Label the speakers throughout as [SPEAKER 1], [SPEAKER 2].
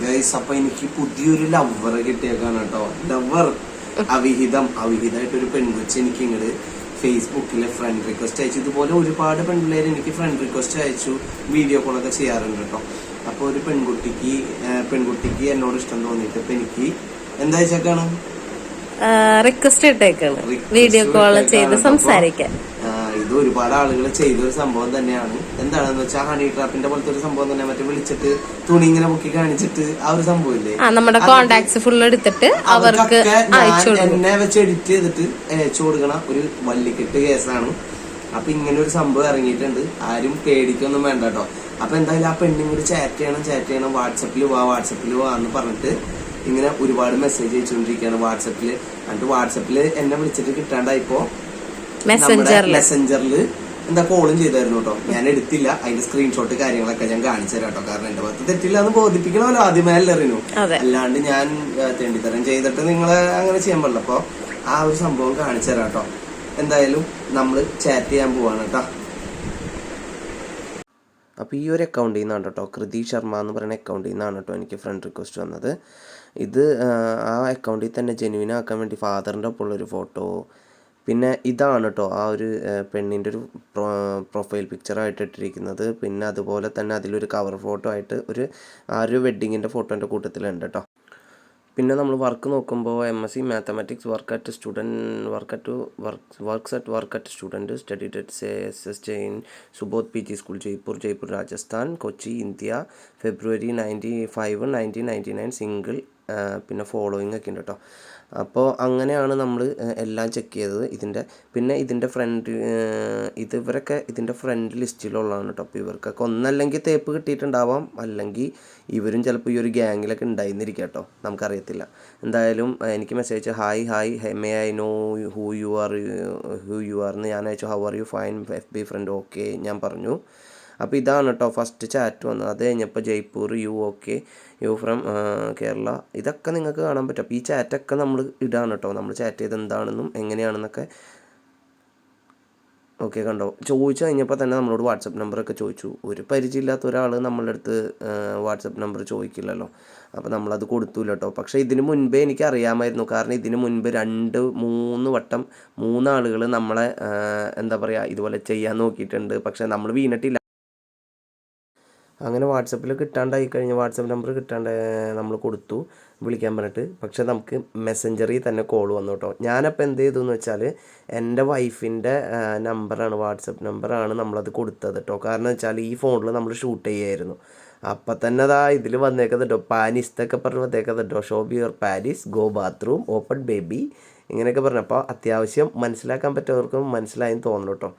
[SPEAKER 1] Guys അപ്പൊ എനിക്ക് പുതിയൊരു ലവർ കിട്ടിയേക്കാണ് കേട്ടോ. ലവർ അവിഹിതമായിട്ടൊരു പെൺകൊച്ച് എനിക്ക് ഇങ്ങോട്ട് ഫേസ്ബുക്കില് ഫ്രണ്ട് റിക്വസ്റ്റ് അയച്ചു. ഇതുപോലെ ഒരുപാട് പെൺപിള്ളേര് എനിക്ക് ഫ്രണ്ട് റിക്വസ്റ്റ് അയച്ചു, വീഡിയോ കോളൊക്കെ ചെയ്യാറുണ്ട് കേട്ടോ. അപ്പൊ ഒരു പെൺകുട്ടിക്ക് എന്നോട് ഇഷ്ടം തോന്നിയിട്ട് ഇപ്പൊ എനിക്ക് എന്താ വെച്ചേക്കാണ്
[SPEAKER 2] റിക്വസ്റ്റ് ഇട്ടേക്കാണ് വീഡിയോ കോൾ ചെയ്ത് സംസാരിക്കാൻ.
[SPEAKER 1] ഇത് ഒരുപാട് ആളുകൾ ചെയ്തൊരു സംഭവം തന്നെയാണ്. എന്താണെന്ന് വെച്ചാൽ ഹണി ട്രാപ്പിന്റെ പോലത്തെ ഒരു സംഭവം തന്നെ. മറ്റേ വിളിച്ചിട്ട് തുണി ഇങ്ങനെ പൊക്കി കാണിച്ചിട്ട് ആ ഒരു സംഭവം ഇല്ലേ,
[SPEAKER 2] നമ്മുടെ കോണ്ടാക്ട്സ് ഫുൾ എടുത്തിട്ട് അവർക്ക്
[SPEAKER 1] എന്നെ വെച്ച് എഡിറ്റ് ചെയ്തിട്ട് അയച്ചു കൊടുക്കണ ഒരു വള്ളിക്കെട്ട് കേസാണ്. അപ്പൊ ഇങ്ങനെ ഒരു സംഭവം ഇറങ്ങിയിട്ടുണ്ട്. ആരും പേടിക്കൊന്നും വേണ്ട കേട്ടോ. അപ്പൊ എന്തായാലും ആ പെണ്ണിങ്ങോട് ചാറ്റ് ചെയ്യണം, വാട്സപ്പിൽ വാ എന്ന് പറഞ്ഞിട്ട് ഇങ്ങനെ ഒരുപാട് മെസ്സേജ് അയച്ചുകൊണ്ടിരിക്കുകയാണ് വാട്സപ്പില്. എന്നിട്ട് വാട്സപ്പില് എന്നെ വിളിച്ചിട്ട് കിട്ടാണ്ടായിപ്പോ മെസ്സഞ്ചറിൽ എന്താ കോളും ചെയ്തായിരുന്നു കേട്ടോ. ഞാൻ എടുത്തില്ല. അതിന്റെ സ്ക്രീൻഷോട്ട് കാര്യങ്ങളൊക്കെ ഞാൻ കാണിച്ചു തരാം കേട്ടോ. കാരണം എന്റെ ഭാഗത്ത് തെറ്റില്ല എന്ന് ബോധിപ്പിക്കണമല്ലോ ആദ്യമേ എല്ലാവരും. അല്ലാണ്ട് ഞാൻ തെണ്ടിത്തരം ചെയ്തിട്ട് നിങ്ങളെ അങ്ങനെ ചെയ്യാൻ പാടില്ല. അപ്പൊ ആ ഒരു സംഭവം കാണിച്ചു തരാം കേട്ടോ. എന്തായാലും നമ്മള് ചാറ്റ് ചെയ്യാൻ പോവാണ് കേട്ടോ. അപ്പോൾ ഈ ഒരു അക്കൗണ്ടിൽ നിന്നാണ് കേട്ടോ, കൃതി ശർമ്മ എന്ന് പറയുന്ന അക്കൗണ്ടിൽ നിന്നാണ് കേട്ടോ എനിക്ക് ഫ്രണ്ട് റിക്വസ്റ്റ് വന്നത്. ഇത് ആ അക്കൗണ്ടിൽ തന്നെ ജെന്യൂൻ ആക്കാൻ വേണ്ടി ഫാദറിൻ്റെ ഒപ്പമുള്ളൊരു ഫോട്ടോ, പിന്നെ ഇതാണ് കേട്ടോ ആ ഒരു പെണ്ണിൻ്റെ ഒരു പ്രൊഫൈൽ പിക്ചറായിട്ട് ഇട്ടിരിക്കുന്നത്. പിന്നെ അതുപോലെ തന്നെ അതിലൊരു കവർ ഫോട്ടോ ആയിട്ട് ആ ഒരു വെഡ്ഡിങ്ങിൻ്റെ ഫോട്ടോൻ്റെ കൂട്ടത്തിലുണ്ട് കേട്ടോ. പിന്നെ നമ്മൾ വർക്ക് നോക്കുമ്പോൾ MSc mathematics work at student studied at SSJ in Subodh PG school, Jaipur Rajasthan, Kochi, India, February 1999 single. പിന്നെ ഫോളോയിങ് ഒക്കെ ഉണ്ട് കേട്ടോ. അപ്പോൾ അങ്ങനെയാണ് നമ്മൾ എല്ലാം ചെക്ക് ചെയ്തത്. പിന്നെ ഇതിൻ്റെ ഇവരൊക്കെ ഇതിൻ്റെ ഫ്രണ്ട് ലിസ്റ്റിലുള്ളതാണ് കേട്ടോ. അപ്പോൾ ഇവർക്കൊക്കെ ഒന്നല്ലെങ്കിൽ തേപ്പ് കിട്ടിയിട്ടുണ്ടാവാം, അല്ലെങ്കിൽ ഇവരും ചിലപ്പോൾ ഈ ഒരു ഗ്യാങ്ങിലൊക്കെ ഉണ്ടായിരുന്നിരിക്കുക കേട്ടോ, നമുക്കറിയത്തില്ല. എന്തായാലും എനിക്ക് message hi may I know who you are എന്ന് ഞാൻ അയച്ചു. How are you, fine, FB friend, okay ഞാൻ പറഞ്ഞു. അപ്പോൾ ഇതാണ് കേട്ടോ ഫസ്റ്റ് ചാറ്റ് വന്നത്. അത് കഴിഞ്ഞപ്പോൾ ജയ്പൂർ, യു ഫ്രം കേരള, ഇതൊക്കെ നിങ്ങൾക്ക് കാണാൻ പറ്റും. അപ്പോൾ ഈ ചാറ്റൊക്കെ നമ്മൾ ഇടാണ് കേട്ടോ, നമ്മൾ ചാറ്റ് ചെയ്ത് എന്താണെന്നും എങ്ങനെയാണെന്നൊക്കെ. ഓക്കെ കണ്ടോ, ചോദിച്ചു കഴിഞ്ഞപ്പോൾ തന്നെ നമ്മളോട് വാട്സപ്പ് നമ്പറൊക്കെ ചോദിച്ചു. ഒരു പരിചയമില്ലാത്ത ഒരാൾ നമ്മളുടെ അടുത്ത് വാട്സപ്പ് നമ്പർ ചോദിക്കില്ലല്ലോ. അപ്പോൾ നമ്മളത് കൊടുത്തില്ല കേട്ടോ. പക്ഷേ ഇതിന് മുൻപേ എനിക്ക് അറിയാമായിരുന്നു. കാരണം ഇതിന് മുൻപ് 2-3 വട്ടം 3 ആളുകൾ നമ്മളെ എന്താ പറയുക ഇതുപോലെ ചെയ്യാൻ നോക്കിയിട്ടുണ്ട്. പക്ഷേ നമ്മൾ വീണിട്ടില്ല. അങ്ങനെ വാട്സപ്പിൽ കിട്ടാണ്ടായി കഴിഞ്ഞ് വാട്സപ്പ് നമ്പർ കിട്ടാണ്ട് നമ്മൾ കൊടുത്തു വിളിക്കാൻ പറഞ്ഞിട്ട്. പക്ഷേ നമുക്ക് മെസ്സഞ്ചറിൽ തന്നെ കോൾ വന്നു കേട്ടോ. ഞാനപ്പോൾ എന്ത് ചെയ്തു എന്ന് വെച്ചാൽ എൻ്റെ വൈഫിൻ്റെ നമ്പറാണ്, വാട്സപ്പ് നമ്പറാണ് നമ്മളത് കൊടുത്തത് കേട്ടോ. കാരണം വെച്ചാൽ ഈ ഫോണിൽ നമ്മൾ ഷൂട്ട് ചെയ്യായിരുന്നു. അപ്പം തന്നെ അതാ ഇതിൽ വന്നേക്കുന്നത് കേട്ടോ, പാനിസ്തൊക്കെ പറഞ്ഞ് വന്നേക്കുന്നത് കേട്ടോ. Show your Paris, go bathroom, open baby, ഇങ്ങനെയൊക്കെ പറഞ്ഞപ്പോൾ അത്യാവശ്യം മനസ്സിലാക്കാൻ പറ്റുന്നവർക്കും മനസ്സിലായെന്ന് തോന്നുന്നു കേട്ടോ.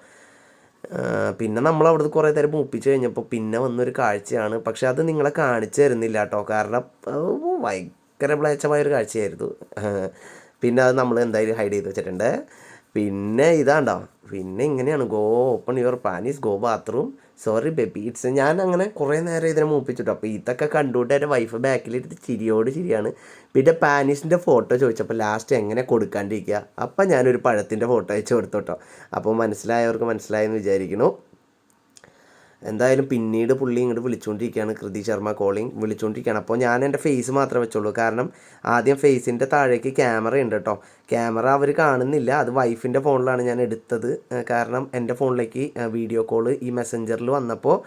[SPEAKER 1] പിന്നെ നമ്മൾ അവിടുന്ന് കുറേ നേരം മൂപ്പിച്ച് കഴിഞ്ഞപ്പോൾ പിന്നെ വന്നൊരു കാഴ്ചയാണ്. പക്ഷെ അത് നിങ്ങളെ കാണിച്ചു തരുന്നില്ല കേട്ടോ, കാരണം ഭയങ്കര മ്ലേച്ഛമായൊരു കാഴ്ചയായിരുന്നു. പിന്നെ അത് നമ്മൾ എന്തായാലും ഹൈഡ് ചെയ്ത് വെച്ചിട്ടുണ്ട്. പിന്നെ ഇതാണ്ടോ, പിന്നെ ഇങ്ങനെയാണ്, go open your panties, go bathroom, sorry baby it's. ഞാൻ അങ്ങനെ കുറേ നേരം ഇതിനെ മൂപ്പിച്ചിട്ടു. അപ്പോൾ ഇതൊക്കെ കണ്ടുകൊണ്ട് എൻ്റെ വൈഫ് ബാക്കിലിരുന്ന് ചിരിയാണ്. പിന്നെ പാനീസിൻ്റെ ഫോട്ടോ ചോദിച്ചപ്പോൾ ലാസ്റ്റ് എങ്ങനെ കൊടുക്കാണ്ടിരിക്കുക. അപ്പം ഞാനൊരു പഴത്തിൻ്റെ ഫോട്ടോ അയച്ചു കൊടുത്തു കേട്ടോ. അപ്പോൾ മനസ്സിലായവർക്ക് മനസ്സിലായെന്ന് വിചാരിക്കുന്നു. എന്തായാലും പിന്നീട് പുള്ളി ഇങ്ങോട്ട് വിളിച്ചുകൊണ്ടിരിക്കുകയാണ്, കൃതി ശർമ്മ കോളിങ് വിളിച്ചുകൊണ്ടിരിക്കുകയാണ്. അപ്പോൾ ഞാൻ എൻ്റെ ഫേസ് മാത്രമേ വെച്ചുള്ളൂ. കാരണം ആദ്യം ഫേസിൻ്റെ താഴേക്ക് ക്യാമറ ഉണ്ട് കേട്ടോ. ക്യാമറ അവർ കാണുന്നില്ല, അത് വൈഫിൻ്റെ ഫോണിലാണ് ഞാൻ എടുത്തത്. കാരണം എൻ്റെ ഫോണിലേക്ക് വീഡിയോ കോള് ഈ മെസ്സഞ്ചറിൽ വന്നപ്പോൾ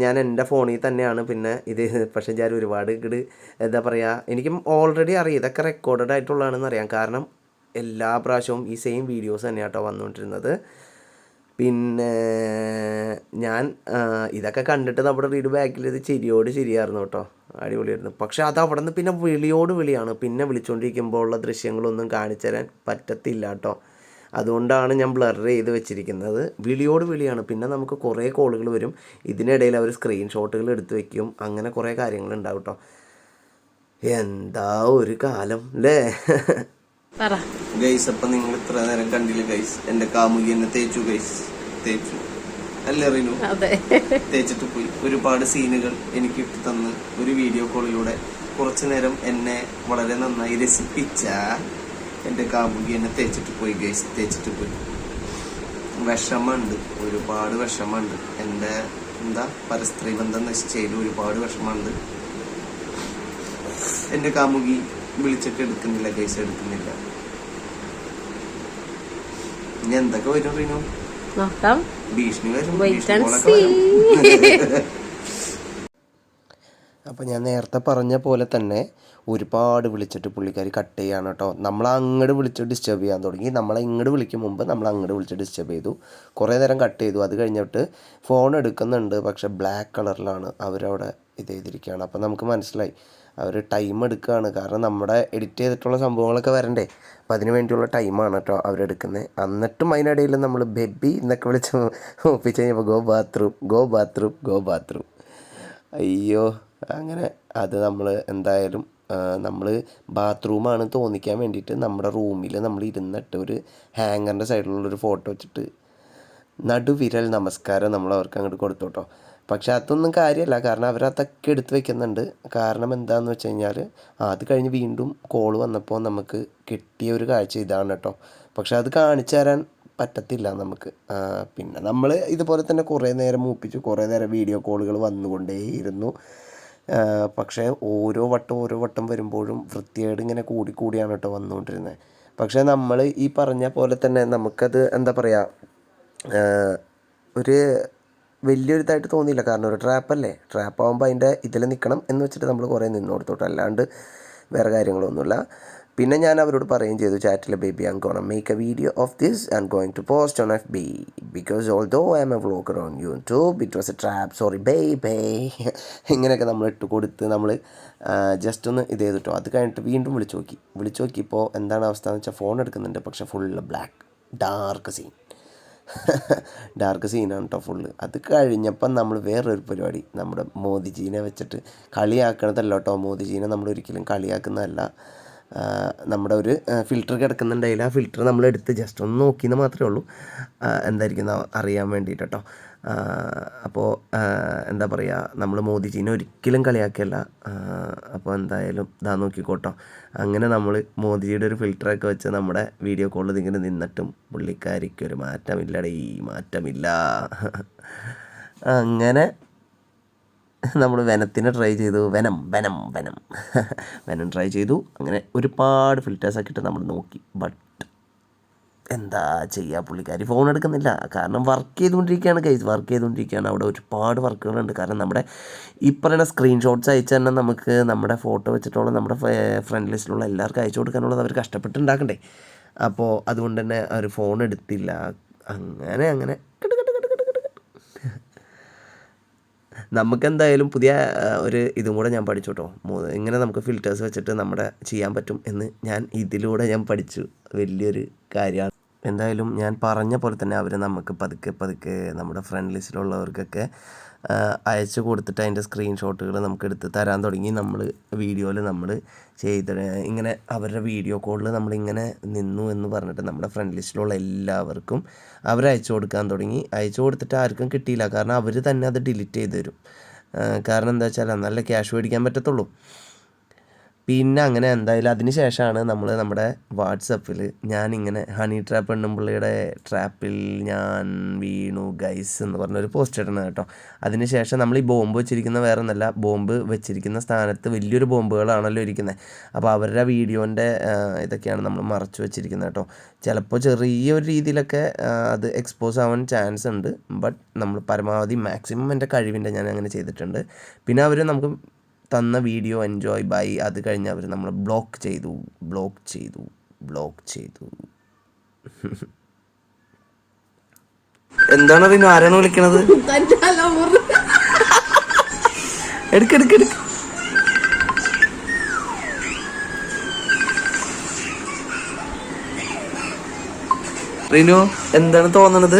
[SPEAKER 1] ഞാൻ എൻ്റെ ഫോണിൽ തന്നെയാണ് പിന്നെ ഇത്. പക്ഷേ ഞാൻ ഒരുപാട് ഇങ്ങോട്ട് എന്താ പറയുക, എനിക്ക് ഓൾറെഡി അറിയാം ഇതൊക്കെ റെക്കോർഡഡ് ആയിട്ടുള്ളതാണെന്ന് അറിയാം. കാരണം എല്ലാ പ്രാവശ്യവും ഈ സെയിം വീഡിയോസ് തന്നെയാണ് കേട്ടോ വന്നുകൊണ്ടിരുന്നത്. പിന്നെ ഞാൻ ഇതൊക്കെ കണ്ടിട്ട് നമ്മുടെ വീട് ബാക്കിൽ ഇത് ശരിയായിരുന്നു കേട്ടോ, അടിപൊളിയായിരുന്നു. പക്ഷെ അത് അവിടെ നിന്ന് പിന്നെ വിളിയാണ്. പിന്നെ വിളിച്ചുകൊണ്ടിരിക്കുമ്പോൾ ഉള്ള ദൃശ്യങ്ങളൊന്നും കാണിച്ചു തരാൻ പറ്റത്തില്ല കേട്ടോ. അതുകൊണ്ടാണ് ഞാൻ ബ്ലർ ചെയ്ത് വെച്ചിരിക്കുന്നത്. വിളിയാണ്. പിന്നെ നമുക്ക് കുറേ കോളുകൾ വരും. ഇതിനിടയിൽ അവർ സ്ക്രീൻഷോട്ടുകൾ എടുത്ത് വയ്ക്കും. അങ്ങനെ കുറേ കാര്യങ്ങളുണ്ടാവും കേട്ടോ. എന്താ ഒരു കാലം അല്ലേ ഗൈസ്. അപ്പം നിങ്ങൾ ഇത്ര നേരം കണ്ടില്ല ഗൈസ്, എന്റെ കാമുകി എന്നെ തേച്ചു അല്ലേ റിനു? തേച്ചിട്ട് പോയി. ഒരുപാട് സീനുകൾ എനിക്ക് ഇട്ട് തന്ന് ഒരു വീഡിയോ കോളിലൂടെ കുറച്ചു നേരം എന്നെ വളരെ നന്നായി രസിപ്പിച്ച എന്റെ കാമുകി എന്നെ തേച്ചിട്ട് പോയി ഗൈസ്. വിഷമമുണ്ട്, ഒരുപാട് വിഷമമുണ്ട്. എൻ്റെ പരസ്ത്രീ ബന്ധം നശിച്ചതിൽ ഒരുപാട് വിഷമമുണ്ട്. എന്റെ കാമുകി വിളിച്ചിട്ട് എടുക്കുന്നില്ല, കേസ് എടുക്കുന്നില്ല. ഇനി എന്തൊക്കെ വരും റീനു?
[SPEAKER 2] നോക്കാം.
[SPEAKER 1] ഭീഷണി വരും. അപ്പം ഞാൻ നേരത്തെ പറഞ്ഞ പോലെ തന്നെ ഒരുപാട് വിളിച്ചിട്ട് പുള്ളിക്കാരി കട്ട് ചെയ്യാണ് കേട്ടോ. നമ്മൾ അങ്ങോട്ട് വിളിച്ച് ഡിസ്റ്റർബ് ചെയ്യാൻ തുടങ്ങി. നമ്മളെ ഇങ്ങോട്ട് വിളിക്കും മുമ്പ് നമ്മൾ അങ്ങോട്ട് വിളിച്ച് ഡിസ്റ്റർബ് ചെയ്തു. കുറേ നേരം കട്ട് ചെയ്തു. അത് കഴിഞ്ഞിട്ട് ഫോൺ എടുക്കുന്നുണ്ട്, പക്ഷേ ബ്ലാക്ക് കളറിലാണ് അവരവിടെ ഇത് ചെയ്തിരിക്കുകയാണ്. അപ്പം നമുക്ക് മനസ്സിലായി അവർ ടൈം എടുക്കുകയാണ്. കാരണം നമ്മുടെ എഡിറ്റ് ചെയ്തിട്ടുള്ള സംഭവങ്ങളൊക്കെ വരണ്ടേ, അപ്പം അതിന് വേണ്ടിയുള്ള ടൈമാണ് കേട്ടോ അവരെടുക്കുന്നത്. എന്നിട്ടും അതിനിടയിൽ നമ്മൾ ബേബി എന്നൊക്കെ വിളിച്ച് ഒപ്പിച്ച് കഴിഞ്ഞപ്പോൾ go bathroom, go bathroom, go bathroom. അയ്യോ, അങ്ങനെ അത് നമ്മൾ എന്തായാലും നമ്മൾ ബാത്റൂമാണ് തോന്നിക്കാൻ വേണ്ടിയിട്ട് നമ്മുടെ റൂമിൽ നമ്മൾ ഇരുന്നിട്ട് ഒരു ഹാങ്ങറിൻ്റെ സൈഡിലുള്ളൊരു ഫോട്ടോ വെച്ചിട്ട് നടുവിരൽ നമസ്കാരം നമ്മൾ അവർക്ക് അങ്ങോട്ട് കൊടുത്തു കേട്ടോ. പക്ഷെ അതൊന്നും കാര്യമല്ല, കാരണം അവരതൊക്കെ എടുത്ത് വെക്കുന്നുണ്ട്. കാരണം എന്താണെന്ന് വെച്ച് കഴിഞ്ഞാൽ അത് കഴിഞ്ഞ് വീണ്ടും കോൾ വന്നപ്പോൾ നമുക്ക് കിട്ടിയ ഒരു കാഴ്ച ഇതാണ് കേട്ടോ. പക്ഷെ അത് കാണിച്ചു തരാൻ പറ്റത്തില്ല നമുക്ക്. പിന്നെ നമ്മൾ ഇതുപോലെ തന്നെ കുറേ നേരം മൂപ്പിച്ചു, കുറേ നേരം വീഡിയോ കോളുകൾ വന്നുകൊണ്ടേയിരുന്നു. പക്ഷേ ഓരോ വട്ടം വരുമ്പോഴും വൃത്തികേട് ഇങ്ങനെ കൂടിയാണ് കേട്ടോ വന്നുകൊണ്ടിരുന്നത്. പക്ഷേ നമ്മൾ ഈ പറഞ്ഞ പോലെ തന്നെ നമുക്കത് എന്താ പറയുക, ഒരു വലിയൊരു ഇതായിട്ട് തോന്നിയില്ല. കാരണം ഒരു ട്രാപ്പല്ലേ, ട്രാപ്പാകുമ്പോൾ അതിൻ്റെ ഇതിൽ നിൽക്കണം എന്ന് വെച്ചിട്ട് നമ്മൾ കുറേ നിന്ന് കൊടുത്തോട്ടോ, അല്ലാണ്ട് വേറെ കാര്യങ്ങളൊന്നുമില്ല. പിന്നെ ഞാൻ അവരോട് പറയുകയും ചെയ്തു ചാറ്റിൽ, baby I am gonna make a video of this and going to post on FB because although I am a vlogger on YouTube it was a trap, sorry babe. ഇങ്ങനെയൊക്കെ നമ്മൾ ഇട്ട് കൊടുത്ത് നമ്മൾ ജസ്റ്റ് ഒന്ന് ഇത് ചെയ്തിട്ടോ. അത് കഴിഞ്ഞിട്ട് വീണ്ടും വിളിച്ചു നോക്കിയപ്പോൾ എന്താണ് അവസ്ഥ എന്ന് വെച്ചാൽ ഫോൺ എടുക്കുന്നുണ്ട്, പക്ഷേ ഫുള്ള് ബ്ലാക്ക് ഡാർക്ക് സീനാണ് കേട്ടോ ഫുള്ള്. അത് കഴിഞ്ഞപ്പം നമ്മൾ വേറൊരു പരിപാടി, നമ്മുടെ മോദിജീനെ വെച്ചിട്ട് കളിയാക്കണതല്ല കേട്ടോ. മോദിജീനെ നമ്മൾ ഒരിക്കലും കളിയാക്കുന്നതല്ല. നമ്മുടെ ഒരു ഫിൽറ്റർ കിടക്കുന്നുണ്ടായില്ല, ആ ഫിൽറ്റർ നമ്മൾ എടുത്ത് ജസ്റ്റ് ഒന്ന് നോക്കിയെന്ന് മാത്രമേ ഉള്ളൂ, എന്തായിരിക്കും അറിയാൻ വേണ്ടിയിട്ട് കേട്ടോ. അപ്പോൾ എന്താ പറയുക, നമ്മൾ മോദിജീനെ ഒരിക്കലും കളിയാക്കിയല്ല. അപ്പോൾ എന്തായാലും ഇതാ നോക്കിക്കോട്ടോ. അങ്ങനെ നമ്മൾ മോദിജിയുടെ ഒരു ഫിൽറ്ററൊക്കെ വെച്ച് നമ്മുടെ വീഡിയോ കോളിൽ ഇങ്ങനെ നിന്നിട്ടും പുള്ളിക്കാരിക്കൊരു മാറ്റമില്ല. അങ്ങനെ നമ്മൾ വെനത്തിന് ട്രൈ ചെയ്തു, വെനം ട്രൈ ചെയ്തു. അങ്ങനെ ഒരുപാട് ഫിൽറ്റേഴ്സൊക്കെ ഇട്ട് നമ്മൾ നോക്കി. ബട്ട് എന്താ ചെയ്യുക, പുള്ളിക്കാരി ഫോൺ എടുക്കുന്നില്ല. കാരണം വർക്ക് ചെയ്തുകൊണ്ടിരിക്കുകയാണ്. അവിടെ ഒരുപാട് വർക്കുകളുണ്ട്. കാരണം നമ്മുടെ ഈ പറയുന്ന സ്ക്രീൻഷോട്ട്സ് അയച്ചു തന്നെ നമുക്ക് നമ്മുടെ ഫോട്ടോ വെച്ചിട്ടുള്ള നമ്മുടെ ഫ്രണ്ട് ലിസ്റ്റിലുള്ള എല്ലാവർക്കും അയച്ചു കൊടുക്കാനുള്ളത് അവർ കഷ്ടപ്പെട്ടുണ്ടാക്കണ്ടേ. അപ്പോൾ അതുകൊണ്ട് തന്നെ അവർ ഫോൺ എടുത്തില്ല. അങ്ങനെ നമുക്കെന്തായാലും പുതിയ ഒരു ഇതും കൂടെ ഞാൻ പഠിച്ചു കേട്ടോ. ഇങ്ങനെ നമുക്ക് ഫിൽറ്റേഴ്സ് വെച്ചിട്ട് നമ്മുടെ ചെയ്യാൻ പറ്റും എന്ന് ഇതിലൂടെ ഞാൻ പഠിച്ചു. വലിയൊരു കാര്യമാണ്. എന്തായാലും ഞാൻ പറഞ്ഞ പോലെ തന്നെ അവർ നമുക്ക് പതുക്കെ നമ്മുടെ ഫ്രണ്ട് ലിസ്റ്റിലുള്ളവർക്കൊക്കെ അയച്ചു കൊടുത്തിട്ട് അതിൻ്റെ സ്ക്രീൻഷോട്ടുകൾ നമുക്ക് എടുത്ത് തരാൻ തുടങ്ങി. നമ്മൾ വീഡിയോയിൽ നമ്മൾ ഇങ്ങനെ അവരുടെ വീഡിയോ കോളിൽ നമ്മളിങ്ങനെ നിന്നു എന്ന് പറഞ്ഞിട്ട് നമ്മുടെ ഫ്രണ്ട് ലിസ്റ്റിലുള്ള എല്ലാവർക്കും അവരയച്ചു കൊടുക്കാൻ തുടങ്ങി. അയച്ചു കൊടുത്തിട്ട് ആർക്കും കിട്ടിയില്ല. കാരണം അവർ തന്നെ അത് ഡിലീറ്റ് ചെയ്ത് തരും. കാരണം എന്താ വെച്ചാൽ നല്ല ക്യാഷ് മേടിക്കാൻ പറ്റത്തുള്ളൂ. പിന്നെ അങ്ങനെ എന്തായാലും അതിന് ശേഷമാണ് നമ്മൾ നമ്മുടെ വാട്സപ്പിൽ ഞാനിങ്ങനെ ഹണി ട്രാപ്പ് പെണ്ണുമ്പിള്ളിയുടെ ട്രാപ്പിൽ ഞാൻ വീണു ഗൈസ് എന്ന് പറഞ്ഞൊരു പോസ്റ്റ് ഇടണം കേട്ടോ. അതിന് ശേഷം നമ്മൾ ഈ ബോംബ് വെച്ചിരിക്കുന്ന വേറെ ഒന്നല്ല, ബോംബ് വെച്ചിരിക്കുന്ന സ്ഥാനത്ത് വലിയൊരു ബോംബുകളാണല്ലോ ഇരിക്കുന്നത്. അപ്പോൾ അവരുടെ വീഡിയോൻ്റെ ഇതൊക്കെയാണ് നമ്മൾ മറച്ചു വെച്ചിരിക്കുന്നത് കേട്ടോ. ചിലപ്പോൾ ചെറിയൊരു രീതിയിലൊക്കെ അത് എക്സ്പോസ് ആവാൻ ചാൻസ് ഉണ്ട്. ബട്ട് നമ്മൾ പരമാവധി മാക്സിമം എൻ്റെ കഴിവിൻ്റെ ഞാൻ അങ്ങനെ ചെയ്തിട്ടുണ്ട്. പിന്നെ അവർ നമുക്ക് തന്ന വീഡിയോ എൻജോയ് ബൈ, അത് കഴിഞ്ഞ് അവർ നമ്മൾ ബ്ലോക്ക് ചെയ്തു. എന്താണ് അറിയുന്നു, ആരാണ് വിളിക്കണത്? എടുക്ക് റിനു, എന്താണ് തോന്നണത്?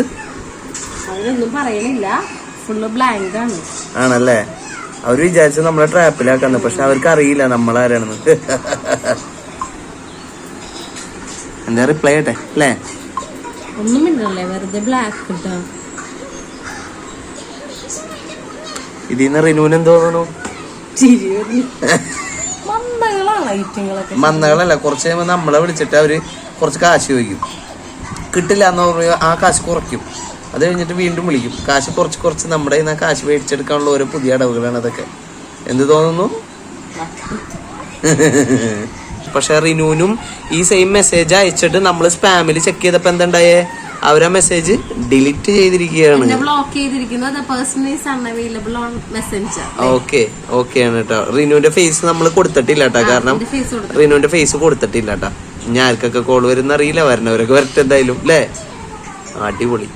[SPEAKER 2] അവരൊന്നും പറയണില്ല, ഫുള്ള് ബ്ലാങ്ക് ആണ്.
[SPEAKER 1] ആണല്ലേ? അവർ വിചാരിച്ചു നമ്മളെ ട്രാപ്പിലാക്കാന്ന്, പക്ഷെ അവർക്ക് അറിയില്ല നമ്മളാരാണെന്ന്. എന്താ റിപ്ലൈ ചെയ്യട്ടെ അല്ലേ?
[SPEAKER 2] ഒന്നും മിണ്ടല്ലേ, വെറുതെ ബ്ലാക്ക് ഇട്ടാ.
[SPEAKER 1] ഇതിന്ന് റിനുവിന് എന്ത് തോന്നുന്നു? മന്ദകളല്ല, കുറച്ച് കഴിയുമ്പോൾ നമ്മളെ വിളിച്ചിട്ട് അവര് കുറച്ച് കാശ് ചോദിക്കും. കിട്ടില്ല എന്ന് പറയുമ്പോൾ ആ കാശ് കുറയ്ക്കും. അത് കഴിഞ്ഞിട്ട് വീണ്ടും വിളിക്കും. കാശ് കുറച്ച് നമ്മുടെ കയ്യിൽ നിന്ന് കാശ് മേടിച്ചെടുക്കാനുള്ള ഓരോ പുതിയ അടവുകളാണ് അതൊക്കെ. എന്ത് തോന്നുന്നു? പക്ഷെ റിനുവിനും ഈ സെയിം മെസ്സേജ് അയച്ചിട്ട് നമ്മൾ സ്പാമിൽ ചെക്ക് ചെയ്തപ്പോ എന്തുണ്ടായേ, അവരാ മെസ്സേജ് ഡിലീറ്റ് ചെയ്തിരിക്കുകയാണ്.
[SPEAKER 2] ബ്ലോക്ക് ചെയ്തിരിക്കുന്നത് person is unavailable on Messenger.
[SPEAKER 1] Okay ആണ് കേട്ടോ. റിനുവിന്റെ ഫേസ് നമ്മൾ കൊടുത്തിട്ടില്ല കേട്ടോ, കാരണം റിനുവിന്റെ ഫേസ് കൊടുത്തിട്ടില്ല കേട്ടോ. ഞാൻ ആർക്കൊക്കെ കോൾ വരുന്ന അറിയില്ല, വരണവരൊക്കെ വരട്ടെ എന്തായാലും അല്ലേ. അടിപൊളി.